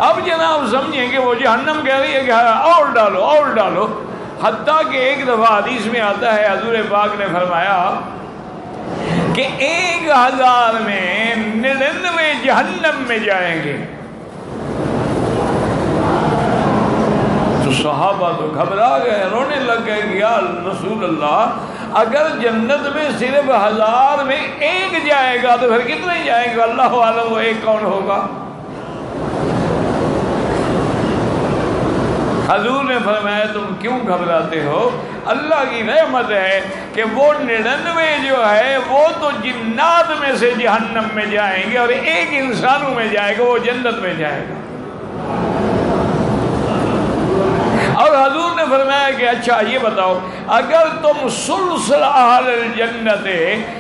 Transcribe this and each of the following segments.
اب جناب سمجھیں کہ وہ جہنم کہہ رہی ہے کہ اور ڈالو اور ڈالو، حتیٰ کہ ایک دفعہ حدیث میں آتا ہے حضور پاک نے فرمایا کہ 1000 میں 99 جہنم میں جائیں گے۔ تو صحابہ تو گھبرا گئے، رونے لگ گئے کہ یا رسول اللہ اگر جنت میں صرف 1000 میں 1 جائے گا تو پھر کتنے جائیں گے؟ اللہ عالم وہ 1 کون ہوگا؟ حضور نے فرمایا تم کیوں گھبراتے ہو؟ اللہ کی رحمت ہے کہ وہ 99 جو ہے وہ تو جنات میں سے جہنم میں جائیں گے اور 1 انسانوں میں جائے گا، وہ جنت میں جائے گا۔ اور حضور نے فرمایا کہ اچھا یہ بتاؤ اگر تم سلسل اہل الجنت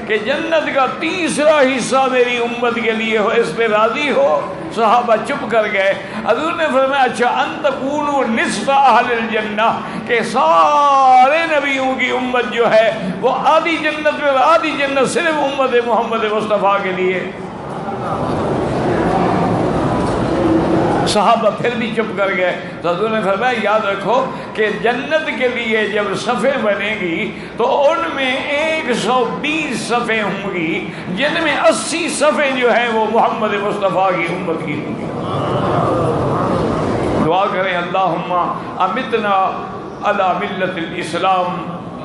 کہ جنت کا 3 حصہ میری امت کے لیے ہو، اس پہ راضی ہو؟ صحابہ چپ کر گئے۔ حضور نے فرمایا اچھا ان تکونوا نصف اہل الجنہ کہ سارے نبیوں کی امت جو ہے وہ آدھی جنت میں اور آدھی جنت صرف امت محمد مصطفیٰ کے لیے۔ صحابہ پھر بھی چپ کر گئے۔ تو حضور نے فرمایا یاد رکھو کہ جنت کے لیے جب صفیں بنے گی تو ان میں 120 صفیں ہوں گی، جن میں 80 صفیں جو ہیں وہ محمد مصطفیٰ کی امت کی ہوں گی۔ دعا کریں اللہم امتنا علی ملت الاسلام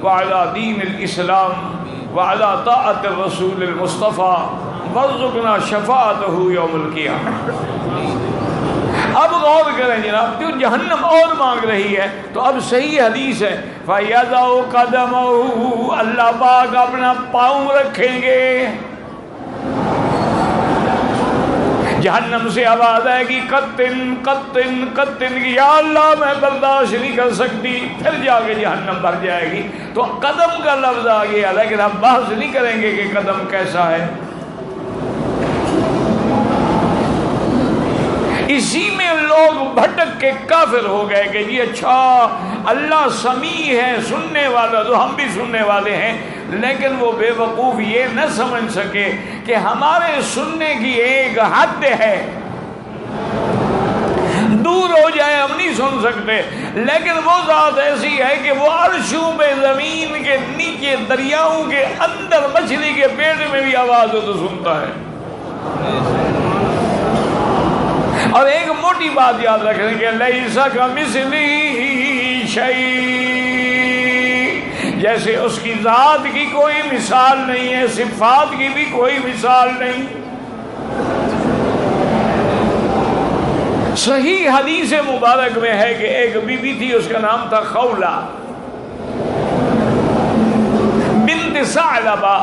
وعلی دین الاسلام وعلی طاعت الرسول المصطفیٰ وارزقنا شفاعتہ یوم القیامہ۔ اب غور کریں جناب، کیوں جہنم اور مانگ رہی ہے؟ تو اب صحیح حدیث ہے فَيَضَعُ قَدَمَهُ اللہ پاک اپنا پاؤں رکھیں گے، جہنم سے آواز آئے گی قطن قطن قطن کی، یا اللہ میں برداشت نہیں کر سکتی، پھر جا کے جہنم بھر جائے گی۔ تو قدم کا لفظ آ گیا، لیکن ہم بحث نہیں کریں گے کہ قدم کیسا ہے۔ اسی میں لوگ بھٹک کے کافر ہو گئے کہ جی اچھا اللہ سمیع ہے، سننے والا، تو ہم بھی سننے والے ہیں، لیکن وہ بے وقوف یہ نہ سمجھ سکے کہ ہمارے سننے کی ایک حد ہے، دور ہو جائے ہم نہیں سن سکتے، لیکن وہ ذات ایسی ہے کہ وہ عرشوں پہ، زمین کے نیچے، دریاؤں کے اندر، مچھلی کے پیٹ میں بھی آواز ہو تو سنتا ہے۔ اور ایک موٹی بات یاد رکھیں کہ لیس کمثلہ شیء، جیسے اس کی ذات کی کوئی مثال نہیں ہے، صفات کی بھی کوئی مثال نہیں۔ صحیح حدیث مبارک میں ہے کہ ایک بی بی تھی، اس کا نام تھا خولہ بنت ثعلبہ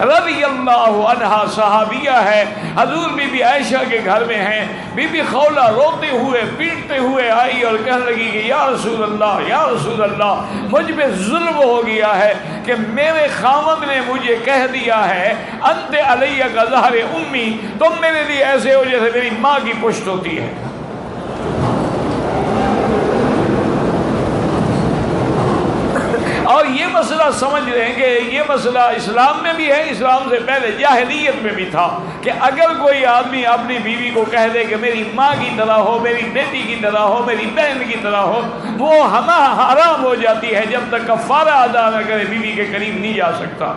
رضی اللہ عنہا، صحابیہ ہے، حضور بی بی عائشہ کے گھر میں ہیں۔ بی بی خولہ روتے ہوئے پیٹتے ہوئے آئی اور کہنے لگی کہ یا رسول اللہ، یا رسول اللہ، مجھ پہ ظلم ہو گیا ہے کہ میرے خاوند نے مجھے کہہ دیا ہے انت علیہ کا ظہر امی، تم میرے لیے ایسے ہو جیسے میری ماں کی پشت ہوتی ہے۔ اور یہ مسئلہ سمجھ رہے ہیں کہ یہ مسئلہ اسلام میں بھی ہے، اسلام سے پہلے جاہلیت میں بھی تھا کہ اگر کوئی آدمی اپنی بیوی کو کہہ دے کہ میری ماں کی طرح ہو، میری بیٹی کی طرح ہو، میری بہن کی طرح ہو، وہ حرام ہو جاتی ہے، جب تک کفارہ ادا نہ کرے بیوی کے قریب نہیں جا سکتا۔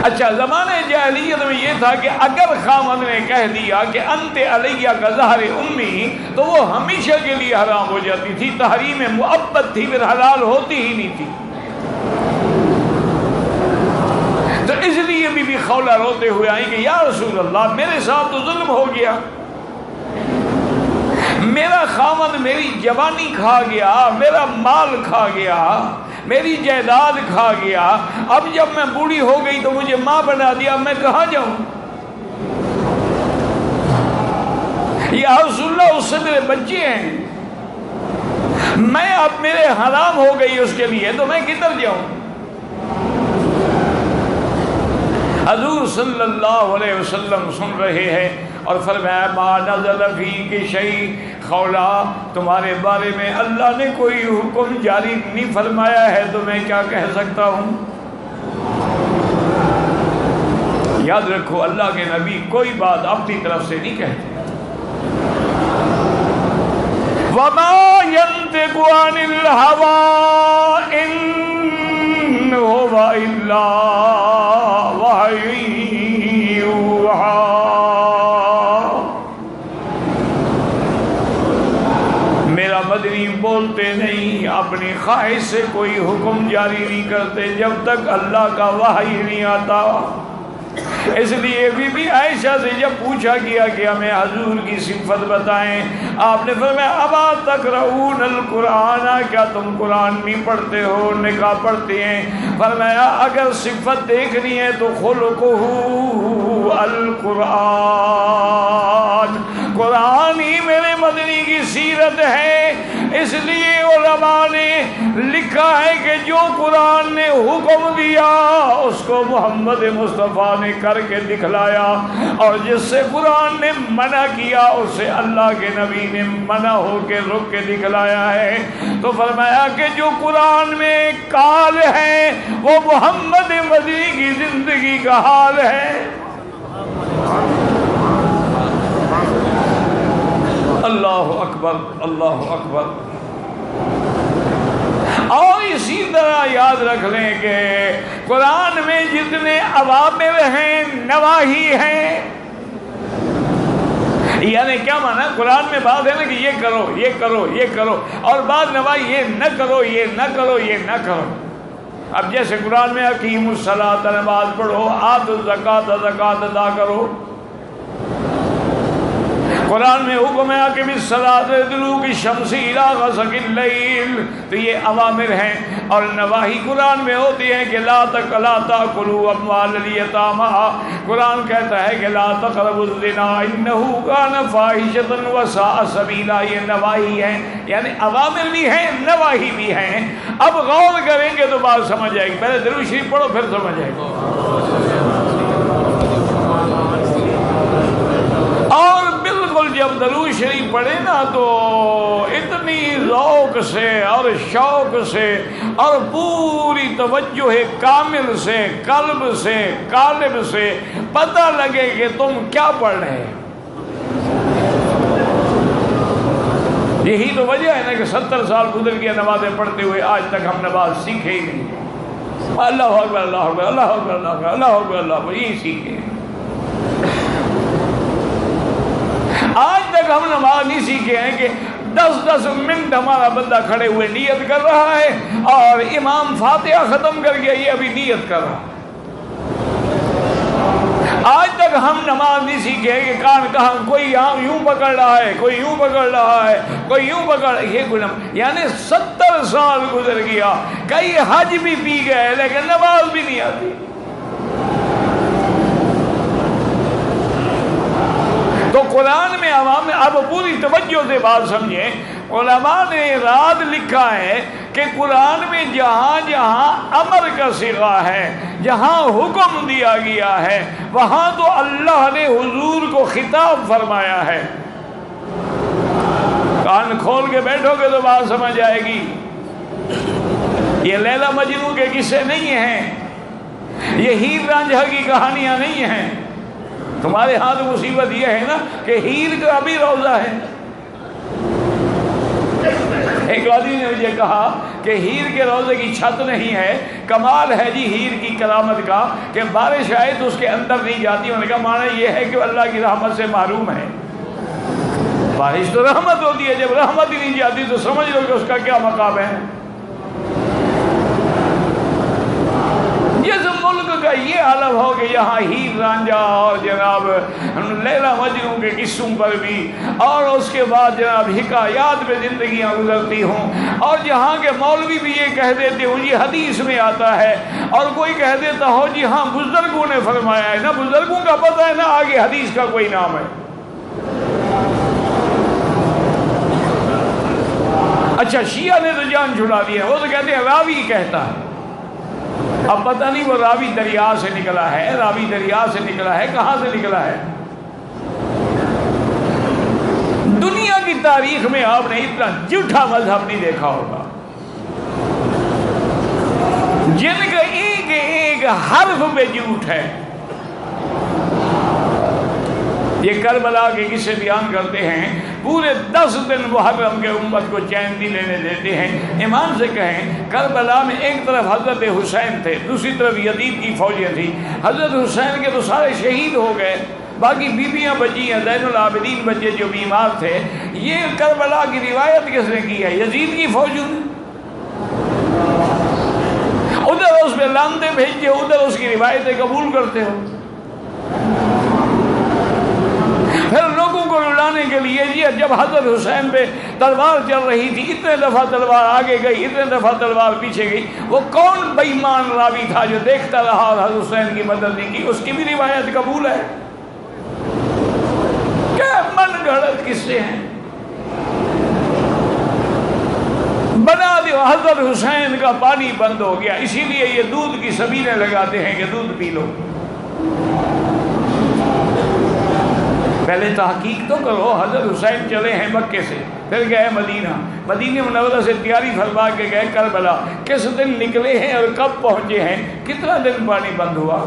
اچھا، زمانہ جاہلیت میں یہ تھا کہ اگر خاوند نے کہہ دیا کہ انت علیہ کا ظہر امی، تو وہ ہمیشہ کے لیے حرام ہو جاتی تھی، تحریم مؤبد تھی، پھر حلال ہوتی ہی نہیں تھی۔ تو اس لیے بی بی خولہ روتے ہوئے آئی کہ یا رسول اللہ، میرے ساتھ تو ظلم ہو گیا، میرا خاوند میری جوانی کھا گیا، میرا مال کھا گیا، میری جائیداد کھا گیا، اب جب میں بوڑھی ہو گئی تو مجھے ماں بنا دیا، میں کہاں جاؤں؟ یا رسول اللہ، اس سے میرے بچے ہیں، میں اب میرے حرام ہو گئی اس کے لیے، تو میں کدھر جاؤں؟ حضور صلی اللہ علیہ وسلم سن رہے ہیں اور فرمایا ما نزل فیک شیء، خولہ تمہارے بارے میں اللہ نے کوئی حکم جاری نہیں فرمایا ہے تو میں کیا کہہ سکتا ہوں؟ یاد رکھو اللہ کے نبی کوئی بات اپنی طرف سے نہیں کہتے. وَمَا يَنْطِقُ عَنِ الْهَوَىٰ إِنْ هُوَ إِلَّا وَحْيٌ يُوحَىٰ. میرا مدنی بولتے نہیں، اپنی خواہش سے کوئی حکم جاری نہیں کرتے جب تک اللہ کا وحی نہیں آتا. اس لیے بی بی عائشہ سے جب پوچھا گیا کہ ہمیں حضور کی صفت بتائیں، آپ نے فرمایا ابا تقرؤون القرآن، کیا تم قرآن نہیں پڑھتے ہو؟ نے کہا پڑھتے ہیں. فرمایا اگر صفت دیکھنی ہے تو خلقہ القرآن، قرآن ہی میرے مدنی کی سیرت ہے. اس لیے علماء نے لکھا ہے کہ جو قرآن نے حکم دیا اس کو محمد مصطفیٰ نے کر کے دکھلایا، اور جس سے قرآن نے منع کیا اس سے اللہ کے نبی نے منع ہو کے رک کے دکھلایا ہے. تو فرمایا کہ جو قرآن میں قال ہے وہ محمد مدنی کی زندگی کا حال ہے. اللہ اکبر، اللہ اکبر. اور اسی طرح یاد رکھ لیں کہ قرآن میں جتنے اوامر ہیں نواہی ہیں. یعنی کیا مانا؟ قرآن میں بات ہے نا کہ یہ کرو یہ کرو یہ کرو، اور بعد نواہی یہ نہ کرو یہ نہ کرو یہ نہ کرو. اب جیسے قرآن میں اقیموا الصلاۃ، نماز پڑھو، آتوا الزکاۃ، زکوٰۃ ادا کرو. قرآن میں حکم ہے اقم الصلاۃ لدلوک الشمس الی غسق اللیل، تو یہ اوامر ہیں. اور نواہی قرآن میں ہوتی ہیں کہ لا تاکلوا اموال الیتامی، قرآن کہتا ہے کہ لا تقربوا الزنا انہ کان فاحشۃ وساء سبیلا. یہ نواہی ہیں، یعنی اوامر بھی ہیں نواہی بھی ہیں. اب غور کریں گے تو بات سمجھ آئے گی. پہلے درود شریف پڑھو پھر سمجھ آئے گی. اور بالکل جب درود شریف پڑھے نا تو اتنی ذوق سے اور شوق سے اور پوری توجہ کامل سے، قلب سے، قالب سے پتہ لگے کہ تم کیا پڑھ رہے ہیں. یہی تو وجہ ہے نا کہ 70 سال گزر گیا نمازیں پڑھتے ہوئے، آج تک ہم نماز سیکھے ہی نہیں. اللہ اکبر اللہ اکبر اللہ اکبر اللہ اکبر اللہ اکبر اللہ اکبر، یہی سیکھے. آج تک ہم نماز نہیں سیکھے ہیں کہ 10 منٹ ہمارا بندہ کھڑے ہوئے نیت کر رہا ہے اور امام فاتحہ ختم کر گیا یہ ابھی نیت کر رہا. آج تک ہم نماز نہیں سیکھے ہیں کہ کان کہاں کوئی یہاں یوں پکڑ رہا ہے، کوئی یوں پکڑ رہا ہے، کوئی یوں پکڑ. یہ گنم یعنی 70 سال گزر گیا، کئی حج بھی پی گئے لیکن نماز بھی نہیں آتی. تو قرآن میں عوام اب پوری توجہ سے بات سمجھیں. علماء نے رات لکھا ہے کہ قرآن میں جہاں جہاں امر کا صیغہ ہے، جہاں حکم دیا گیا ہے، وہاں تو اللہ نے حضور کو خطاب فرمایا ہے. کان کھول کے بیٹھو گے تو بات سمجھ آئے گی. یہ لیلا مجنون کے قصے نہیں ہیں، یہ ہیر رانجھا کی کہانیاں نہیں ہیں. تمہارے ہاتھ مصیبت یہ ہے نا کہ ہیر کا بھی روضہ ہے. ایک آدمی نے مجھے کہا کہ ہیر کے روضے کی چھت نہیں ہے. کمال ہے جی ہیر کی کرامت کا کہ بارش آئے تو اس کے اندر نہیں جاتی. انہوں نے کہا معنی یہ ہے کہ اللہ کی رحمت سے محروم ہے. بارش تو رحمت ہوتی ہے، جب رحمت ہی نہیں جاتی تو سمجھ لو کہ اس کا کیا مقام ہے. جس ملک کا یہ عالم ہو کہ یہاں ہیر رانجھا اور جناب لیلا مجنون کے قصوں پر بھی اور اس کے بعد جناب حکایات میں زندگیاں گزرتی ہوں، اور جہاں کے مولوی بھی یہ کہہ دیتے ہوں یہ حدیث میں آتا ہے، اور کوئی کہہ دیتا ہو جی ہاں بزرگوں نے فرمایا ہے. نہ بزرگوں کا پتہ ہے نہ آگے حدیث کا کوئی نام ہے. اچھا شیعہ نے تو جان چھڑا دیا، وہ تو کہتے ہیں راوی کہتا ہے. اب پتہ نہیں وہ راوی دریا سے نکلا ہے، راوی دریا سے نکلا ہے، کہاں سے نکلا ہے. دنیا کی تاریخ میں آپ نے اتنا جھوٹا مذہب نہیں دیکھا ہوگا جن کا ایک ایک حرف میں جھوٹ ہے. یہ کربلا کے قصے بیان کرتے ہیں، پورے 10 دن محرم کے امت کو چین نہیں لینے دیتے ہیں۔ ایمان سے کہیں، کربلا میں ایک طرف حضرت حسین تھے، دوسری طرف یزید کی فوجیں تھیں۔ حضرت حسین کے تو سارے شہید ہو گئے، باقی بیویاں بچی ہیں، زین العابدین بچے جو بیمار تھے۔ یہ کربلا کی روایت کس نے کی ہے؟ یزید کی فوجوں نے۔ ادھر اس پہ لانتے بھیجتے ہو، ادھر اس کی روایتیں قبول کرتے ہو۔ پھر لوگوں کو رلانے کے لیے جب حضرت حسین پہ تلوار چل رہی تھی، اتنے دفعہ تلوار آگے گئی، اتنے دفعہ تلوار پیچھے گئی، وہ کون بے ایمان راوی تھا جو دیکھتا رہا اور حضرت حسین کی مدد نہیں کی؟ اس کی بھی روایت قبول ہے۔ کیا من گھڑت قصے ہیں، بنا دو حضرت حسین کا پانی بند ہو گیا، اسی لیے یہ دودھ کی سبیلیں لگاتے ہیں کہ دودھ پی لو۔ پہلے تحقیق تو کرو، حضرت حسین چلے ہیں مکے سے، پھر گئے مدینہ منورہ سے تیاری فرما کے گئے کربلا، کس دن نکلے ہیں اور کب پہنچے ہیں، کتنا دن پانی بند ہوا؟